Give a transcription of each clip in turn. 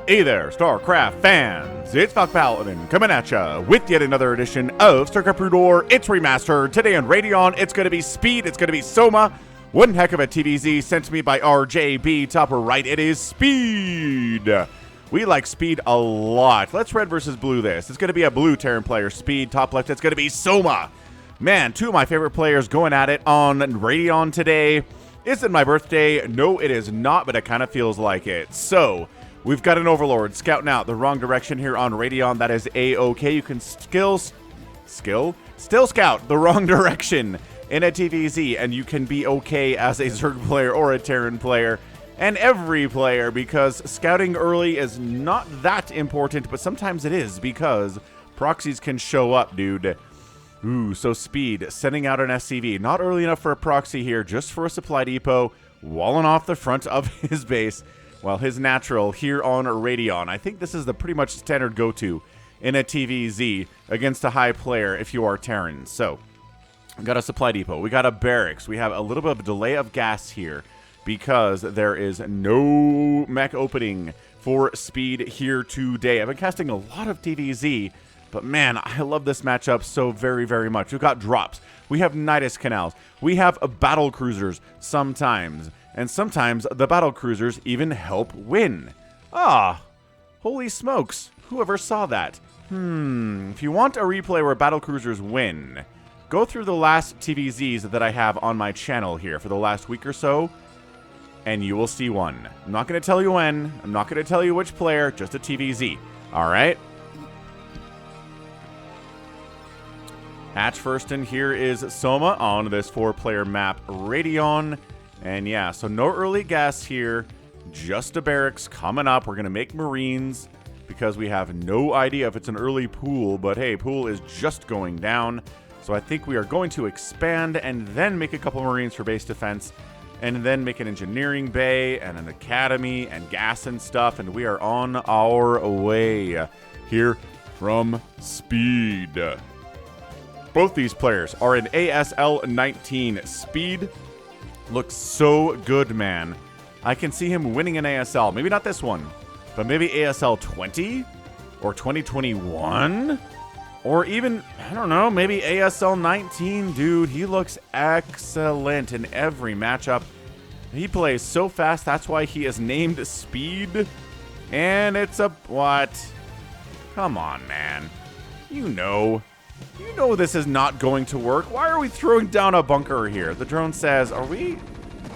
Hey there, StarCraft fans! It's Paladin coming at ya with yet another edition of StarCraft Brood War. It's remastered. Today on Radeon, it's going to be Speed, it's going to be Soma. One heck of a TVZ sent to me by RJB. Top right, it is Speed. We like Speed a lot. Let's red versus blue this. It's going to be a blue Terran player, Speed. Top left, it's going to be Soma. Man, two of my favorite players going at it on Radeon today. Is it my birthday? No, it is not, but it kind of feels like it. So, we've got an Overlord scouting out the wrong direction here on Radeon. That is A-OK. You can still scout the wrong direction in a TVZ, and you can be okay as a Zerg player or a Terran player, and every player, because scouting early is not that important, but sometimes it is, because proxies can show up, dude. Ooh, so Speed, sending out an SCV. Not early enough for a proxy here, just for a supply depot, walling off the front of his base, while his natural here on Radeon. I think this is the pretty much standard go-to in a TVZ against a high player if you are Terran. So, we got a supply depot. We got a barracks. We have a little bit of a delay of gas here because there is no mech opening for Speed here today. I've been casting a lot of TVZ, but man, I love this matchup so very, very much. We've got drops. We have Nidus canals. We have battle cruisers sometimes. And sometimes the battle cruisers even help win. Ah, holy smokes. Whoever saw that? If you want a replay where battle cruisers win, go through the last TVZs that I have on my channel here for the last week or so, and you will see one. I'm not going to tell you when. I'm not going to tell you which player, just a TVZ. All right? Hatch first, and here is Soma on this 4-player map, Radeon. And yeah, so no early gas here, just a barracks coming up. We're going to make Marines because we have no idea if it's an early pool, but hey, pool is just going down. So I think we are going to expand and then make a couple Marines for base defense and then make an engineering bay and an academy and gas and stuff. And we are on our way here from Speed. Both these players are in ASL 19. Speed looks so good, man. I can see him winning an ASL. Maybe not this one, but maybe ASL 20 or 2021 or even, I don't know, maybe ASL 19. Dude, he looks excellent in every matchup. He plays so fast. That's why he is named Speed. And it's a, what? Come on, man. You know this is not going to work. Why are we throwing down a bunker here? The drone says, are we?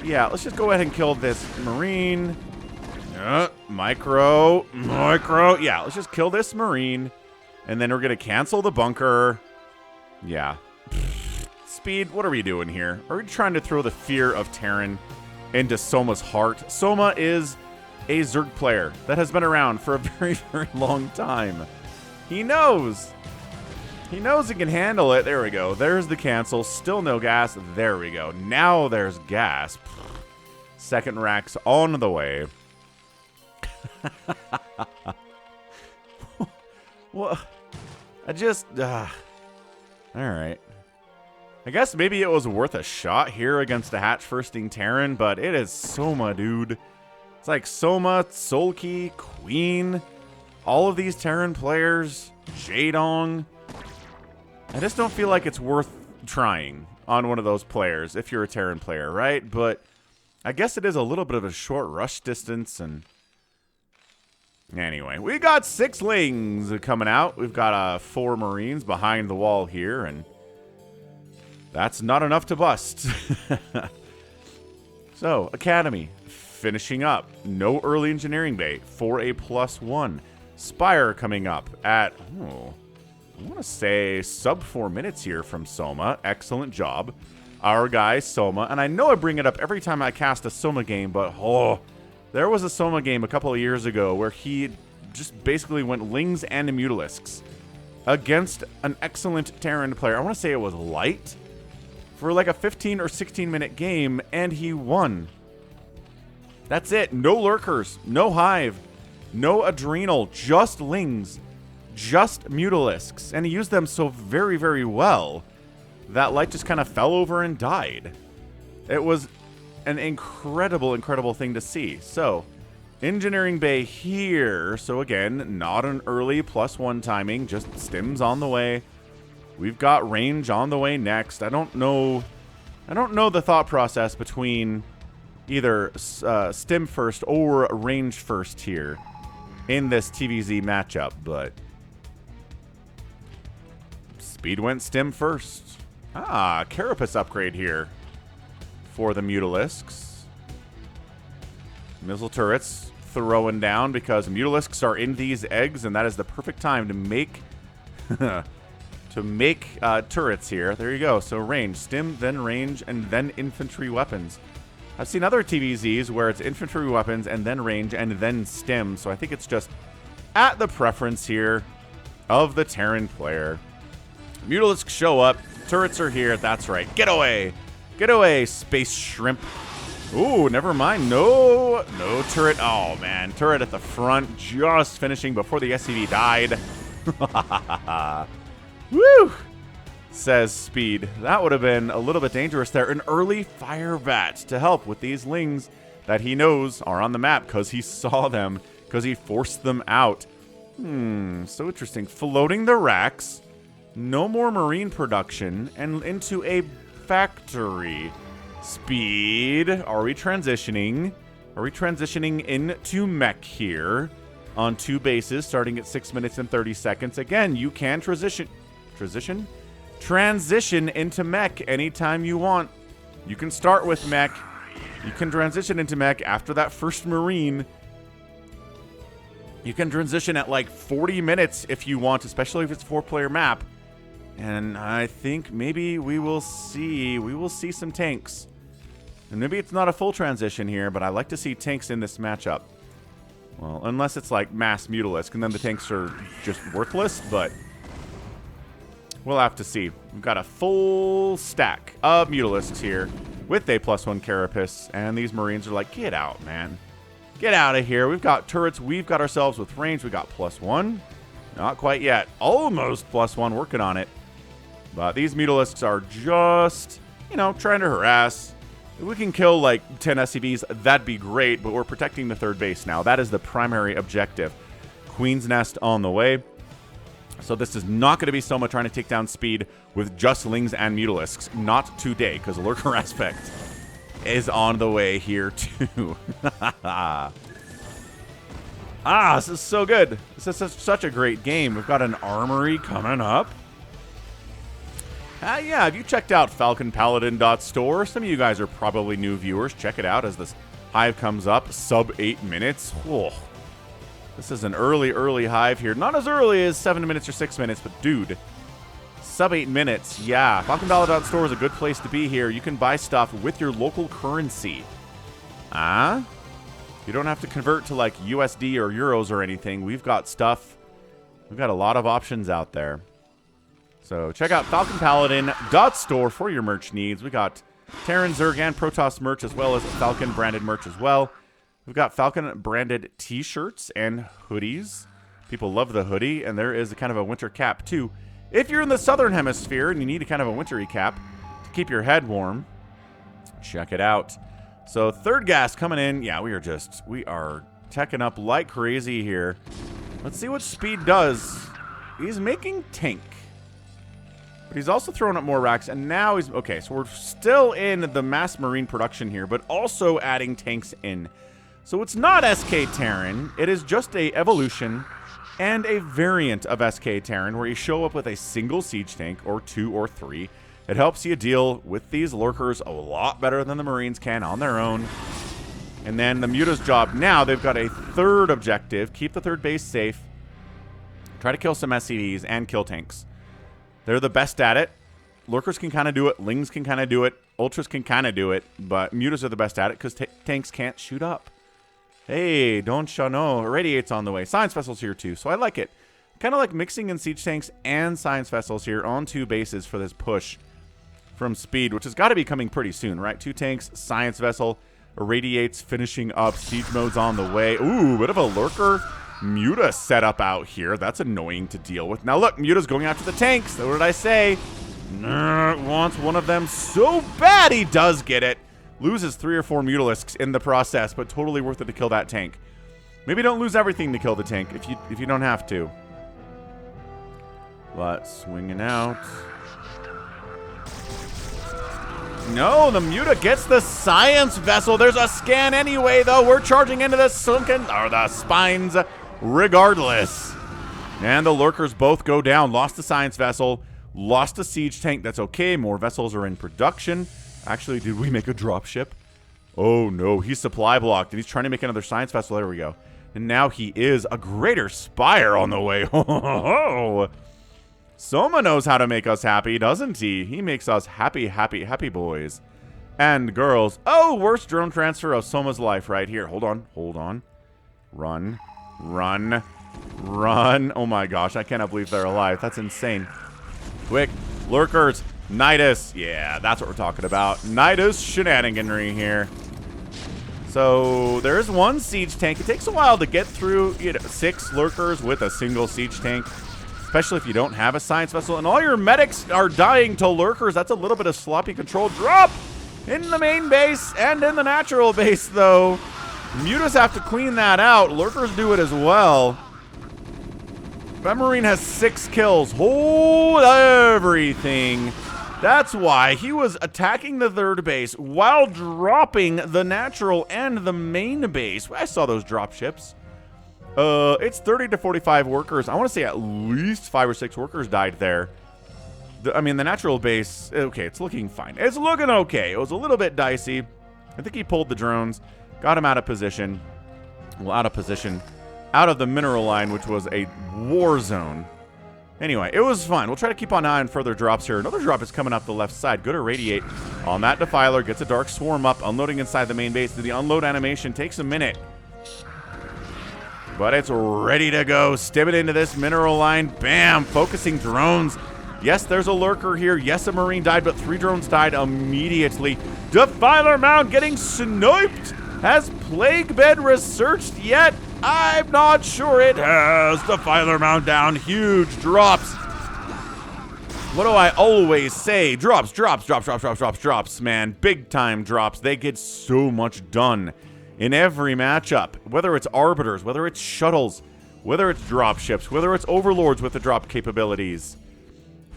Yeah, let's just go ahead and kill this Marine. Micro. Yeah, let's just kill this Marine. And then we're going to cancel the bunker. Yeah. Speed, what are we doing here? Are we trying to throw the fear of Terran into Soma's heart? Soma is a Zerg player that has been around for a very, very long time. He knows. He knows he can handle it. There we go. There's the cancel. Still no gas. There we go. Now there's gas. Second racks on the way. Well, I just... all right. I guess maybe it was worth a shot here against a hatch-firsting Terran, but it is Soma, dude. It's like Soma, Sulky, Queen, all of these Terran players, Jadong. I just don't feel like it's worth trying on one of those players if you're a Terran player, right? But I guess it is a little bit of a short rush distance. And anyway, we got 6 lings coming out. We've got 4 Marines behind the wall here, and that's not enough to bust. So, Academy finishing up. No early engineering bay for a +1. Spire coming up at... I want to say sub 4 minutes here from Soma. Excellent job. Our guy, Soma. And I know I bring it up every time I cast a Soma game, but there was a Soma game a couple of years ago where he just basically went Lings and Mutalisks against an excellent Terran player. I want to say it was Light for like a 15 or 16 minute game, and he won. That's it. No Lurkers, no Hive, no Adrenal, just Lings. Just Mutalisks, and he used them so very, very well that Light just kind of fell over and died. It was an incredible, incredible thing to see. So, Engineering bay here. So again, not an early +1 timing, just stims on the way. We've got range on the way next. I don't know the thought process between either stim first or range first here in this TVZ matchup, but speed went stim first. Ah, Carapace upgrade here for the Mutalisks. Missile turrets throwing down because Mutalisks are in these eggs, and that is the perfect time to make turrets here. There you go. So range, stim, then range, and then infantry weapons. I've seen other TVZs where it's infantry weapons and then range and then stim, so I think it's just at the preference here of the Terran player. Mutalisks show up. Turrets are here. That's right. Get away. Get away, space shrimp. Ooh, never mind. No turret. Oh, man. Turret at the front, just finishing before the SCV died. Woo! Says Speed. That would have been a little bit dangerous there. An early fire vat to help with these lings that he knows are on the map because he saw them, because he forced them out. So interesting. Floating the racks. No more marine production and into a factory. Speed. Are we transitioning? Are we transitioning into mech here on 2 bases starting at 6 minutes and 30 seconds? Again, you can transition into mech anytime you want. You can start with mech. You can transition into mech after that first marine. You can transition at like 40 minutes if you want, especially if it's a 4-player map. And I think maybe we will see some tanks. And maybe it's not a full transition here, but I like to see tanks in this matchup. Well, unless it's like mass Mutalisk, and then the tanks are just worthless, but we'll have to see. We've got a full stack of Mutalisks here with a +1 Carapace, and these Marines are like, get out, man. Get out of here. We've got turrets. We've got ourselves with range. We got +1. Not quite yet. Almost +1. Working on it. But these Mutalisks are just, trying to harass. If we can kill like 10 SCVs, that'd be great, but we're protecting the 3rd base now. That is the primary objective. Queen's Nest on the way. So this is not going to be Soma trying to take down Speed with just Lings and Mutalisks. Not today, because Lurker aspect is on the way here too. This is so good. This is such a great game. We've got an armory coming up. Yeah, have you checked out FalconPaladin.store? Some of you guys are probably new viewers. Check it out as this hive comes up. Sub 8 minutes. Whoa. This is an early hive here. Not as early as 7 minutes or 6 minutes, but dude. Sub 8 minutes. Yeah, FalconPaladin.store is a good place to be here. You can buy stuff with your local currency. You don't have to convert to like USD or Euros or anything. We've got stuff. We've got a lot of options out there. So check out FalconPaladin.store for your merch needs. We got Terran, Zerg, and Protoss merch, as well as Falcon branded merch as well. We've got Falcon branded t-shirts and hoodies. People love the hoodie, and there is a kind of a winter cap too. If you're in the southern hemisphere and you need a kind of a wintry cap to keep your head warm, check it out. So 3rd gas coming in. Yeah, we are teching up like crazy here. Let's see what Speed does. He's making tank. But he's also throwing up more racks, and now he's... Okay, so we're still in the mass marine production here, but also adding tanks in. So it's not SK Terran. It is just a evolution and a variant of SK Terran where you show up with a single siege tank, or 2 or 3. It helps you deal with these lurkers a lot better than the Marines can on their own. And then the Muta's job now, they've got a 3rd objective. Keep the 3rd base safe. Try to kill some SCVs and kill tanks. They're the best at it. Lurkers can kind of do it. Lings can kind of do it. Ultras can kind of do it. But Mutas are the best at it because tanks can't shoot up. Hey, don't you know? Irradiate's on the way. Science Vessel's here too, so I like it. Kind of like mixing in siege tanks and science vessels here on 2 bases for this push from Speed, which has got to be coming pretty soon, right? 2 tanks, science vessel, irradiates finishing up, siege mode's on the way. Ooh, bit of a lurker Muta setup out here. That's annoying to deal with. Now look, Muta's going after the tanks. What did I say? Wants one of them so bad. He does get it. Loses 3 or 4 Mutalisks in the process, but totally worth it to kill that tank. Maybe don't lose everything to kill the tank if you don't have to. But swinging out. No, the Muta gets the science vessel. There's a scan anyway, though. We're charging into the sunken, or the spines regardless. And the lurkers both go down. Lost the science vessel. Lost a siege tank. That's okay. More vessels are in production. Actually, did we make a dropship? Oh, no. He's supply blocked, and he's trying to make another science vessel. There we go. And now he is a greater spire on the way. Soma knows how to make us happy, doesn't he? He makes us happy, happy, happy boys and girls. Oh, worst drone transfer of Soma's life right here. Hold on. Hold on. Run. Run. Run. Oh, my gosh. I cannot believe they're alive. That's insane. Quick. Lurkers. Nidus. Yeah, that's what we're talking about. Nidus shenaniganry here. So there's one siege tank. It takes a while to get through 6 lurkers with a single siege tank. Especially if you don't have a science vessel and all your medics are dying to lurkers. That's a little bit of sloppy control. Drop in the main base and in the natural base, though. Mutas have to clean that out. Lurkers do it as well. That Marine has 6 kills. Hold everything. That's why he was attacking the third base while dropping the natural and the main base. I saw those drop ships. It's 30 to 45 workers. I want to say at least 5 or 6 workers died there. I mean, the natural base, okay, it's looking fine. It's looking okay. It was a little bit dicey. I think he pulled the drones, got him out of position. Well, out of position. Out of the mineral line, which was a war zone. Anyway, it was fun. We'll try to keep an eye on further drops here. Another drop is coming up the left side. Good irradiate on that defiler. Gets a dark swarm up, unloading inside the main base. The unload animation takes a minute. But it's ready to go. Stim it into this mineral line. Bam! Focusing drones. Yes, there's a lurker here. Yes, a Marine died, but 3 drones died immediately. Defiler Mound getting sniped. Has Plague Bed researched yet? I'm not sure it has. Defiler Mound down. Huge drops. What do I always say? Drops, drops, drops, drops, drops, drops, drops, man. Big time drops. They get so much done in every matchup, whether it's arbiters, whether it's shuttles, whether it's drop ships, whether it's overlords with the drop capabilities.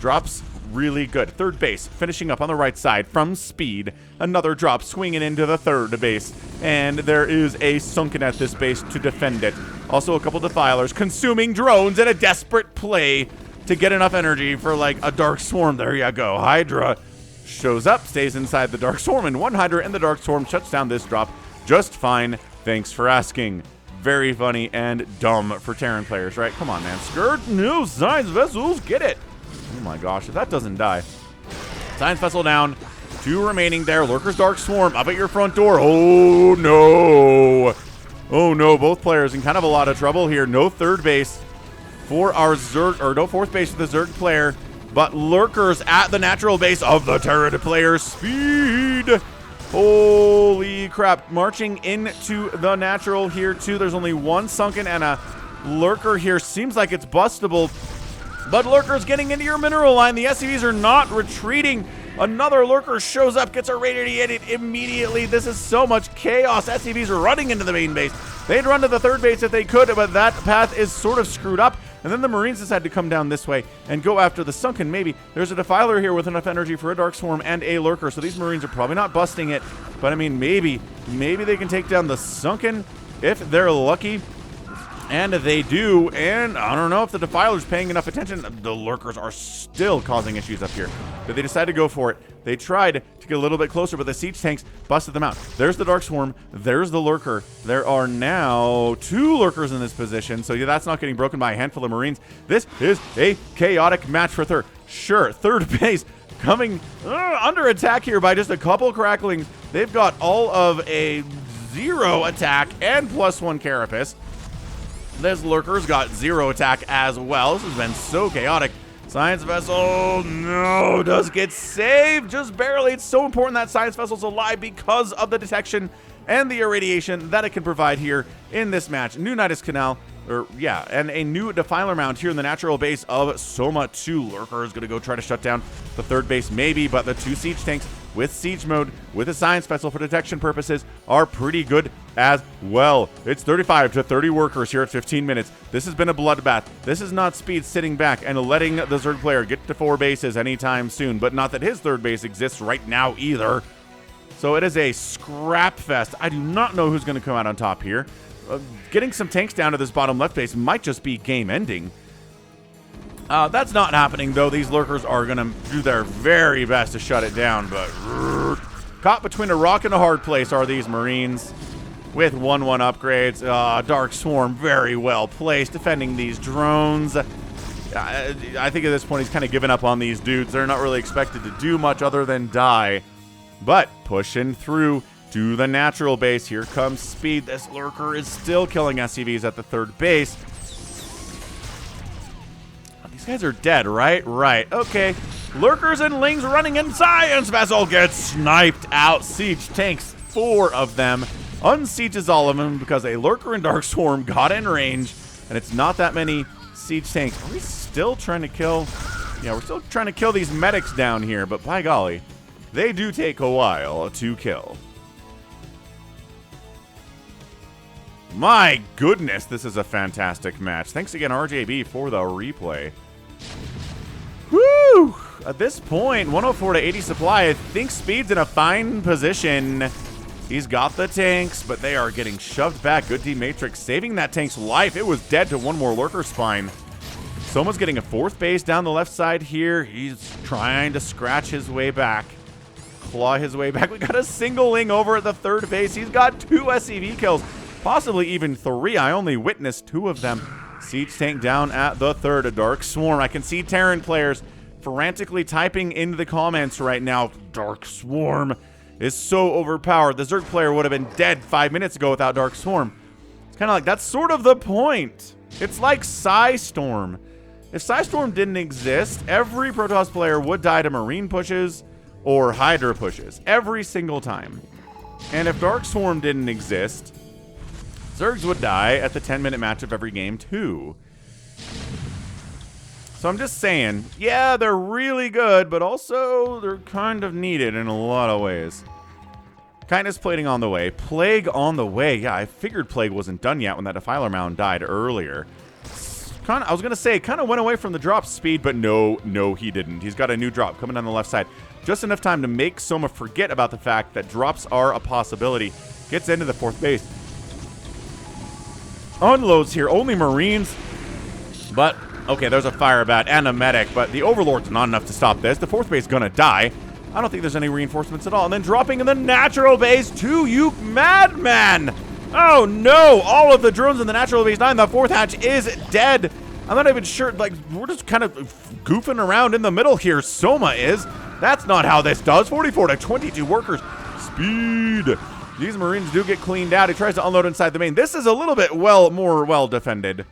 Drops really good. Third base finishing up on the right side from speed. Another drop swinging into the third base. And there is a sunken at this base to defend it. Also a couple defilers consuming drones in a desperate play to get enough energy for like a dark swarm. There you go. Hydra shows up, stays inside the dark swarm, and one Hydra in the dark swarm shuts down this drop just fine. Thanks for asking. Very funny and dumb for Terran players, right? Come on, man. Skirt, no science vessels, get it. Oh my gosh, if that doesn't die. Science vessel down. 2 remaining there. Lurker's dark swarm up at your front door. Oh no. Oh no, both players in kind of a lot of trouble here. No third base for our Zerg, or no fourth base for the Zerg player, but lurkers at the natural base of the Terran player. Speed. Holy crap. Marching into the natural here, too. There's only 1 sunken and a lurker here. Seems like it's bustable. But lurkers getting into your mineral line. The SCVs are not retreating. Another lurker shows up, gets irradiated immediately. This is so much chaos. SCVs are running into the main base. They'd run to the third base if they could, but that path is sort of screwed up. And then the Marines decide to come down this way and go after the sunken. Maybe there's a defiler here with enough energy for a dark swarm and a lurker. So these Marines are probably not busting it. But I mean, maybe they can take down the sunken if they're lucky. And they do, and I don't know if the defiler's paying enough attention. The lurkers are still causing issues up here. But they decide to go for it. They tried to get a little bit closer, but the siege tanks busted them out. There's the dark swarm. There's the lurker. There are now 2 lurkers in this position, so yeah, that's not getting broken by a handful of Marines. This is a chaotic match for third. Sure, third base coming under attack here by just a couple cracklings. They've got all of a 0 attack and +1 carapace. This lurker's got 0 attack as well. This has been so chaotic. Science vessel, no, does get saved just barely. It's so important that science vessel's alive because of the detection and the irradiation that it can provide here in this match. New Nidus Canal, and a new defiler mound here in the natural base of Soma. 2 lurkers gonna go try to shut down the third base, maybe, but the 2 siege tanks with Siege Mode, with a Science Vessel for detection purposes, are pretty good as well. It's 35 to 30 workers here at 15 minutes. This has been a bloodbath. This is not Speed sitting back and letting the Zerg player get to 4 bases anytime soon, but not that his 3rd base exists right now either. So it is a scrap fest. I do not know who's going to come out on top here. Getting some tanks down to this bottom left base might just be game ending. That's not happening, though. These lurkers are going to do their very best to shut it down, but caught between a rock and a hard place are these Marines with 1-1 upgrades. Dark Swarm very well placed, defending these drones. I think at this point he's kind of given up on these dudes. They're not really expected to do much other than die, but pushing through to the natural base. Here comes Speed. This lurker is still killing SCVs at the 3rd base. These guys are dead, right? Right. Okay. Lurkers and Lings running in. Science Vessel gets sniped out. Siege tanks, 4 of them. Unsieges all of them because a Lurker and Dark Swarm got in range, and it's not that many Siege tanks. Are we still trying to kill? Yeah, we're still trying to kill these medics down here, but by golly, they do take a while to kill. My goodness, this is a fantastic match. Thanks again, RJB, for the replay. Woo! At this point, 104 to 80 supply. I think Speed's in a fine position. He's got the tanks, but they are getting shoved back. Good D-Matrix saving that tank's life. It was dead to 1 more lurker spine. Soma's getting a 4th base down the left side here. He's trying to scratch his way back. Claw his way back. We got a single Ling over at the 3rd base. He's got 2 SCV kills. Possibly even 3. I only witnessed 2 of them. Siege tank down at the 3rd. A Dark Swarm. I can see Terran players frantically typing into the comments right now. Dark Swarm is so overpowered. The Zerg player would have been dead 5 minutes ago without Dark Swarm. It's kind of like, that's sort of the point. It's like Psystorm. If Psystorm didn't exist, every Protoss player would die to Marine pushes or Hydra pushes. Every single time. And if Dark Swarm didn't exist, Zergs would die at the 10-minute match of every game, too. So I'm just saying, yeah, they're really good, but also they're kind of needed in a lot of ways. Kindness plating on the way. Plague on the way. Yeah, I figured Plague wasn't done yet when that Defiler Mound died earlier. I was going to say, kind of went away from the drop speed, but no, he didn't. He's got a new drop coming down the left side. Just enough time to make Soma forget about the fact that drops are a possibility. Gets into the 4th base. Unloads here, only Marines, but okay, there's a fire bat and a medic, but the Overlord's not enough to stop this. The 4th base is gonna die. I don't think there's any reinforcements at all. And then dropping in the natural base to you, madman! Oh no, all of the drones in the natural base 9, the 4th hatch is dead. I'm not even sure, like, we're just kind of goofing around in the middle here. Soma is. That's not how this does. 44 to 22 workers. Speed. These Marines do get cleaned out. He tries to unload inside the main. This is a little bit more well defended.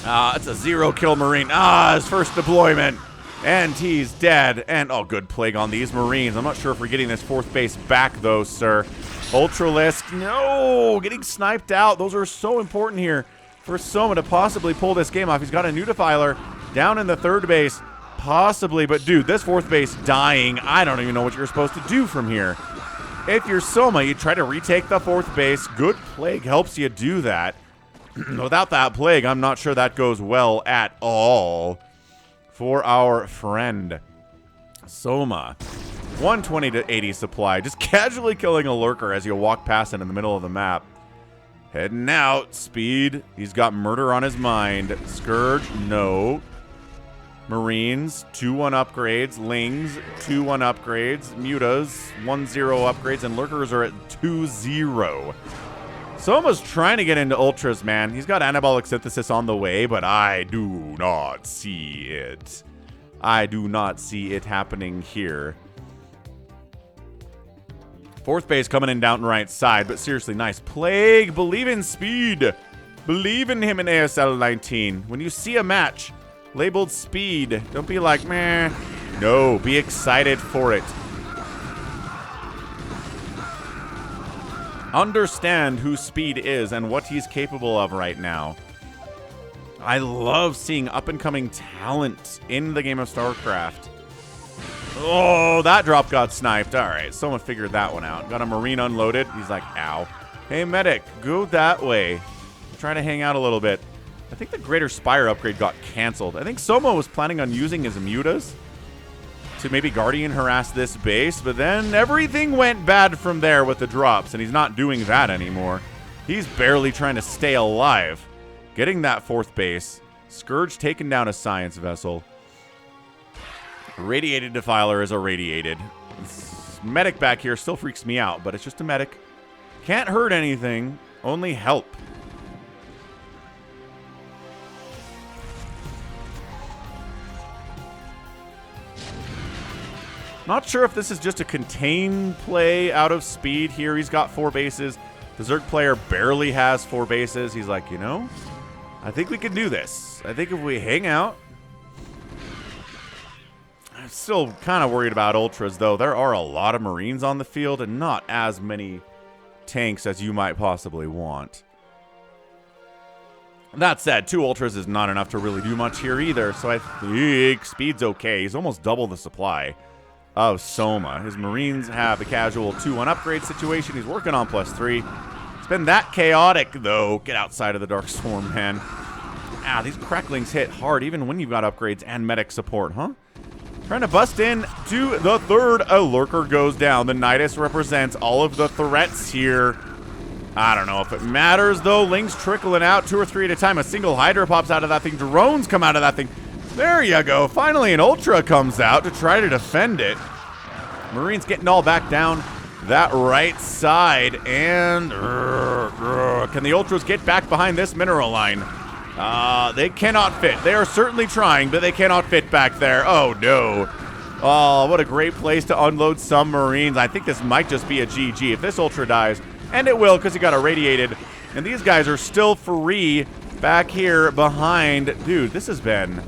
It's a 0-kill Marine. His first deployment. And he's dead. And, oh, good Plague on these Marines. I'm not sure if we're getting this 4th base back, though, sir. Ultralisk, no! Getting sniped out. Those are so important here for Soma to possibly pull this game off. He's got a new Defiler down in the 3rd base. Possibly, but dude, this 4th base dying. I don't even know what you're supposed to do from here. If you're Soma, you try to retake the 4th base. Good Plague helps you do that. Without that Plague, I'm not sure that goes well at all for our friend Soma. 120 to 80 supply. Just casually killing a lurker as you walk past it in the middle of the map. Heading out. Speed. He's got murder on his mind. Scourge. No. Marines, 2-1 upgrades. Lings, 2-1 upgrades. Mutas, 1-0 upgrades. And Lurkers are at 2-0. Soma's trying to get into Ultras, man. He's got Anabolic Synthesis on the way, but I do not see it. I do not see it happening here. 4th base coming in down right side, but seriously, nice. Plague, believe in Speed. Believe in him in ASL 19. When you see a match labeled Speed, don't be like, meh. No, be excited for it. Understand who Speed is and what he's capable of right now. I love seeing up-and-coming talent in the game of StarCraft. Oh, that drop got sniped. All right, someone figured that one out. Got a Marine unloaded. He's like, ow. Hey, medic, go that way. I'm trying to hang out a little bit. I think the Greater Spire upgrade got canceled. I think Soma was planning on using his mutas to maybe Guardian harass this base, but then everything went bad from there with the drops, and he's not doing that anymore. He's barely trying to stay alive. Getting that 4th base. Scourge taking down a science vessel. Radiated Defiler is irradiated. This medic back here still freaks me out, but it's just a medic. Can't hurt anything, only help. Not sure if this is just a contain play out of speed here. He's got 4 bases. The Zerg player barely has 4 bases. He's like, you know, I think we can do this. I think if we hang out. I'm still kind of worried about Ultras, though. There are a lot of Marines on the field and not as many tanks as you might possibly want. That said, 2 Ultras is not enough to really do much here either, so I think speed's okay. He's almost double the supply of Soma. His Marines have a casual 2-1 upgrade situation. He's working on +3. It's been that chaotic, though. Get outside of the Dark Swarm, man. Ah, these cracklings hit hard, even when you've got upgrades and medic support, huh? Trying to bust in to the 3rd. A Lurker goes down. The Nidus represents all of the threats here. I don't know if it matters, though. Lings trickling out 2 or 3 at a time. A single Hydra pops out of that thing. Drones come out of that thing. There you go. Finally, an Ultra comes out to try to defend it. Marines getting all back down that right side. And can the Ultras get back behind this mineral line? They cannot fit. They are certainly trying, but they cannot fit back there. Oh, no. Oh, what a great place to unload some Marines. I think this might just be a GG if this Ultra dies. And it will, because he got irradiated. And these guys are still free back here behind. Dude, this has been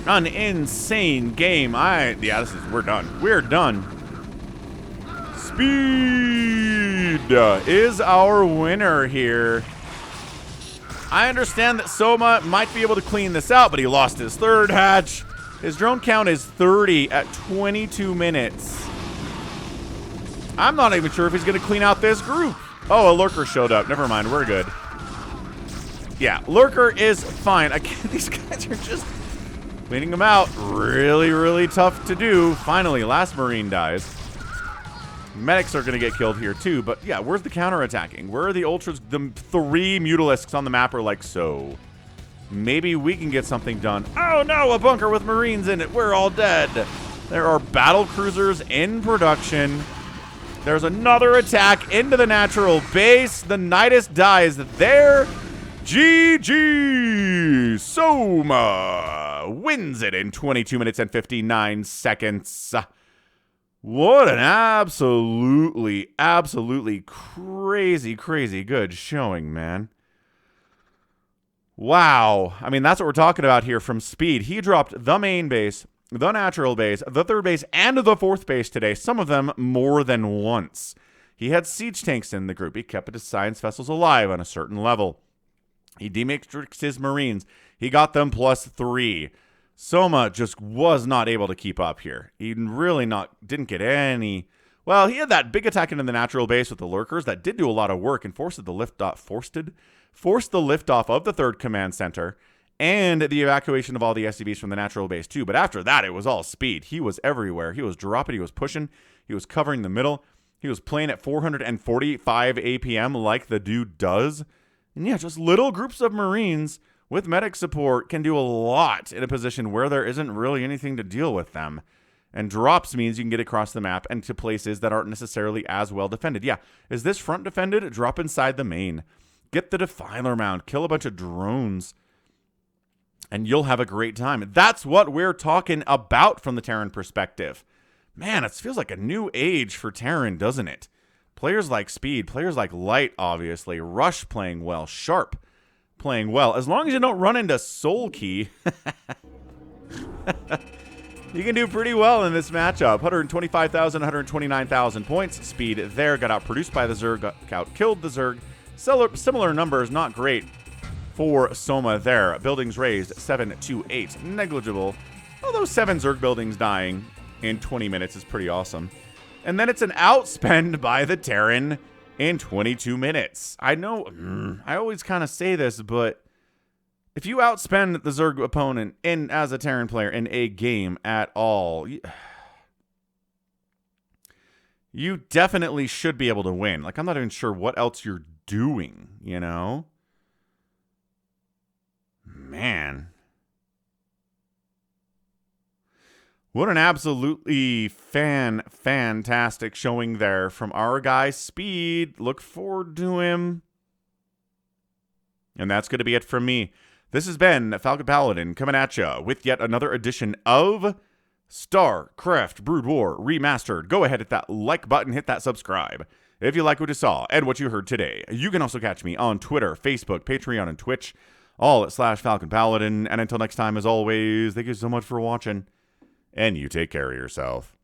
an insane game. We're done. We're done. Speed is our winner here. I understand that Soma might be able to clean this out, but he lost his 3rd hatch. His drone count is 30 at 22 minutes. I'm not even sure if he's going to clean out this group. Oh, a Lurker showed up. Never mind. We're good. Yeah, Lurker is fine. These guys are just cleaning them out. Really, really tough to do. Finally, last Marine dies. Medics are going to get killed here too, but yeah, where's the counterattacking? Where are the Ultras? The 3 Mutalisks on the map are like, so maybe we can get something done. Oh no, a bunker with Marines in it. We're all dead. There are battle cruisers in production. There's another attack into the natural base. The Nidus dies there. GG! Soma wins it in 22 minutes and 59 seconds. What an absolutely crazy good showing, man. Wow. I mean, that's what we're talking about here from Speed. He dropped the main base, the natural base, the 3rd base, and the 4th base today. Some of them more than once. He had siege tanks in the group. He kept his science vessels alive on a certain level. He dematrixed his Marines. He got them +3. Soma just was not able to keep up here. He really didn't get any. Well, he had that big attack into the natural base with the Lurkers that did do a lot of work and forced the liftoff of the 3rd command center and the evacuation of all the SCVs from the natural base too. But after that, it was all speed. He was everywhere. He was dropping. He was pushing. He was covering the middle. He was playing at 445 APM like the dude does. And yeah, just little groups of Marines with medic support can do a lot in a position where there isn't really anything to deal with them. And drops means you can get across the map and to places that aren't necessarily as well defended. Yeah, is this front defended? Drop inside the main. Get the Defiler Mound. Kill a bunch of drones. And you'll have a great time. That's what we're talking about from the Terran perspective. Man, it feels like a new age for Terran, doesn't it? Players like Speed, players like Light, obviously. Rush playing well. Sharp playing well. As long as you don't run into Soul Key, you can do pretty well in this matchup. 125,000, 129,000 points. Speed there. Got outproduced by the Zerg. Got out-killed the Zerg. Similar numbers. Not great for Soma there. Buildings raised 7 to 8. Negligible. A Well, those 7 Zerg buildings dying in 20 minutes is pretty awesome. And then it's an outspend by the Terran in 22 minutes. I know, I always kind of say this, but if you outspend the Zerg opponent as a Terran player in a game at all, you definitely should be able to win. Like, I'm not even sure what else you're doing, you know? Man. What an absolutely fantastic showing there from our guy Speed. Look forward to him. And that's going to be it from me. This has been Falcon Paladin coming at you with yet another edition of StarCraft Brood War Remastered. Go ahead, hit that like button, hit that subscribe if you like what you saw and what you heard today. You can also catch me on Twitter, Facebook, Patreon, and Twitch, all at /Falcon Paladin. And until next time, as always, thank you so much for watching. And you take care of yourself.